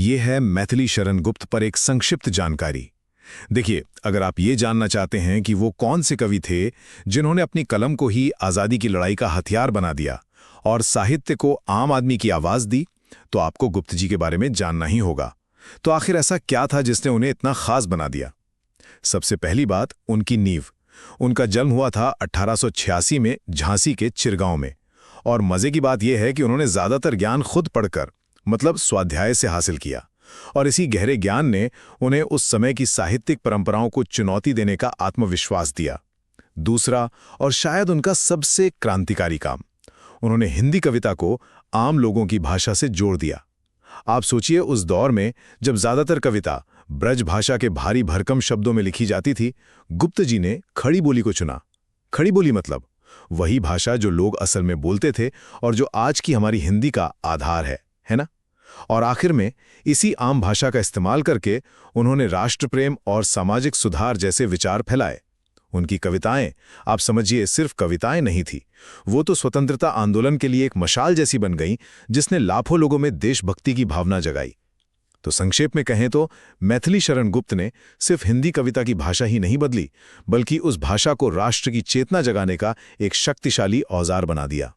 ये है मैथिली शरण गुप्त पर एक संक्षिप्त जानकारी। देखिए, अगर आप ये जानना चाहते हैं कि वो कौन से कवि थे जिन्होंने अपनी कलम को ही आज़ादी की लड़ाई का हथियार बना दिया और साहित्य को आम आदमी की आवाज़ दी, तो आपको गुप्त जी के बारे में जानना ही होगा। तो आखिर ऐसा क्या था जिसने उन्हें इतना खास बना दिया? सबसे पहली बात, उनकी नींव। उनका जन्म हुआ था 1886 में झांसी के चिरगांव में। और मजे की बात यह है कि उन्होंने ज्यादातर ज्ञान खुद पढ़कर, मतलब स्वाध्याय से हासिल किया। और इसी गहरे ज्ञान ने उन्हें उस समय की साहित्यिक परंपराओं को चुनौती देने का आत्मविश्वास दिया। दूसरा, और शायद उनका सबसे क्रांतिकारी काम, उन्होंने हिंदी कविता को आम लोगों की भाषा से जोड़ दिया। आप सोचिए, उस दौर में जब ज्यादातर कविता ब्रज भाषा के भारी भरकम शब्दों में लिखी जाती थी, गुप्त जी ने खड़ी बोली को चुना। खड़ी बोली मतलब वही भाषा जो लोग असल में बोलते थे और जो आज की हमारी हिंदी का आधार है ना? और आखिर में इसी आम भाषा का इस्तेमाल करके उन्होंने राष्ट्र प्रेम और सामाजिक सुधार जैसे विचार फैलाए। उनकी कविताएं, आप समझिए, सिर्फ कविताएं नहीं थी, वो तो स्वतंत्रता आंदोलन के लिए एक मशाल जैसी बन गई, जिसने लाखों लोगों में देशभक्ति की भावना जगाई। तो संक्षेप में कहें तो मैथिली शरण गुप्त ने सिर्फ हिंदी कविता की भाषा ही नहीं बदली, बल्कि उस भाषा को राष्ट्र की चेतना जगाने का एक शक्तिशाली औजार बना दिया।